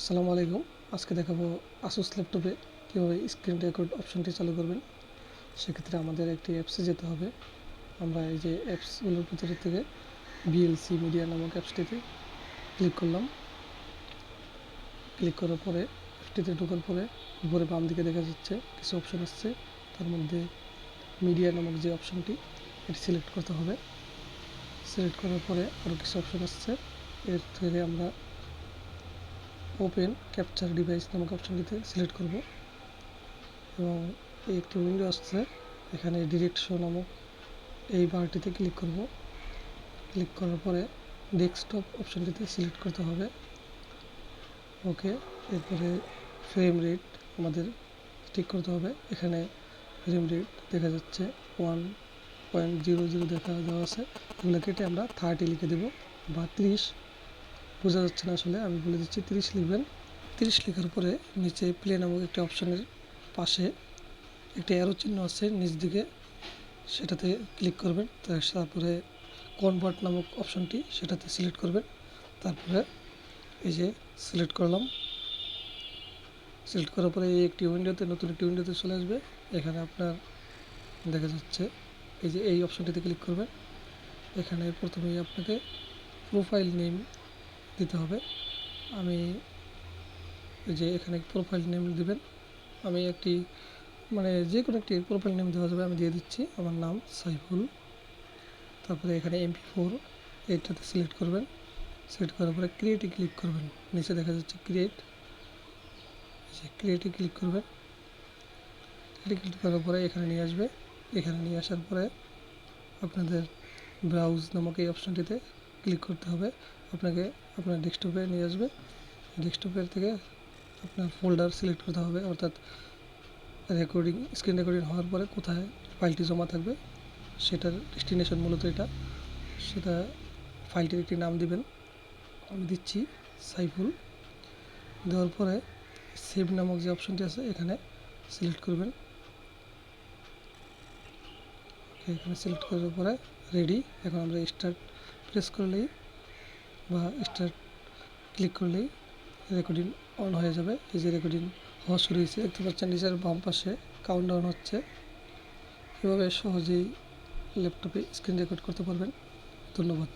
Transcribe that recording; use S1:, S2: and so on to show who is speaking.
S1: আসসালামু আলাইকুম। আজকে দেখাবো আসুস ল্যাপটপে কীভাবে স্ক্রিন রেকর্ড অপশনটি চালু করবেন। সেক্ষেত্রে আমাদের একটি অ্যাপসে যেতে হবে। আমরা এই যে অ্যাপসগুলোর ভিতরে থেকে বিএলসি মিডিয়া নামক অ্যাপসটিতে ক্লিক করলাম। ক্লিক করার পরে অ্যাপসটিতে ঢোকার পরে উপরে বাম দিকে দেখা যাচ্ছে কিছু অপশন আসছে। তার মধ্যে মিডিয়া নামক যে অপশনটি এটি সিলেক্ট করতে হবে। সিলেক্ট করার পরে আরও কিছু অপশন আসছে। এর থেকে আমরা ওপেন ক্যাপচার ডিভাইস নামক অপশনটিতে সিলেক্ট করব এবং এই একটি উইন্ডো আসছে। এখানে ডিরেক্ট শো নামক এই বারটিতে ক্লিক করব। ক্লিক করার পরে ডেস্কটপ অপশনটিতে সিলেক্ট করতে হবে। ওকে, এরপরে ফ্রেম রেট আমাদের ঠিক করতে হবে। এখানে ফ্রেম রেট দেখা যাচ্ছে 1.00 দেখা দেওয়া আছে। এগুলো কেটে আমরা 30 লিখে দেব বা 30, বোঝা যাচ্ছে না আসলে, আমি বলে দিচ্ছি 30 লিখবেন। 30 লেখার পরে নিচে প্লে নামক একটি অপশনের পাশে একটি অ্যারো চিহ্ন আছে নিচ দিকে, সেটাতে ক্লিক করবেন। তারপরে কনভার্ট নামক অপশনটি সেটাতে সিলেক্ট করবেন। তারপরে এই যে সিলেক্ট করলাম। সিলেক্ট করার পরে এই একটি উইন্ডোতে নতুন একটি উইন্ডোতে চলে আসবে। এখানে আপনার দেখা যাচ্ছে এই যে এই অপশনটিতে ক্লিক করবেন। এখানে প্রথমেই আপনাকে প্রোফাইল নেম দিতে হবে। আমি এই যে এখানে প্রোফাইল নেম দিবেন। আমি একটি যে কোনো একটি প্রোফাইল নেম দেওয়া যাবে, আমি দিয়ে দিচ্ছি আমার নাম সাইফুল। তারপরে এখানে MP4 এইটাতে সিলেক্ট করবেন। সিলেক্ট করার পরে ক্রিয়েটে ক্লিক করবেন। নিচে দেখা যাচ্ছে ক্রিয়েটে ক্লিক করবেন। ক্রিয়েটে ক্লিক করার পরে এখানে নিয়ে আসবে। এখানে নিয়ে আসার পরে আপনাদের ব্রাউজ নামক এই অপশনটিতে ক্লিক করতে হবে। আপনাকে আপনার ডেস্কটপে নিয়ে আসবে। ডেস্কটপের থেকে আপনার ফোল্ডার সিলেক্ট করতে হবে, অর্থাৎ স্ক্রিন রেকর্ডিং হওয়ার পরে কোথায় ফাইলটি জমা থাকবে সেটার ডেস্টিনেশন মূলত এটা। সেটা ফাইলটির একটি নাম দিবেন। আমি দিচ্ছি সাইফুল। দেওয়ার পরে সেভ নামক যে অপশনটি আছে এখানে সিলেক্ট করবেন। এখানে সিলেক্ট করার পরে রেডি। এখন আমরা স্টার্ট প্রেস করলেই বা স্টার্ট ক্লিক করলেই রেকর্ডিং অন হয়ে যাবে। এই যে রেকর্ডিং হওয়া শুরু হয়েছে, দেখতে পাচ্ছেন নিচের বাম পাশে কাউন্টডাউন হচ্ছে। এভাবে সহজেই ল্যাপটপে স্ক্রিন রেকর্ড করতে পারবেন। ধন্যবাদ।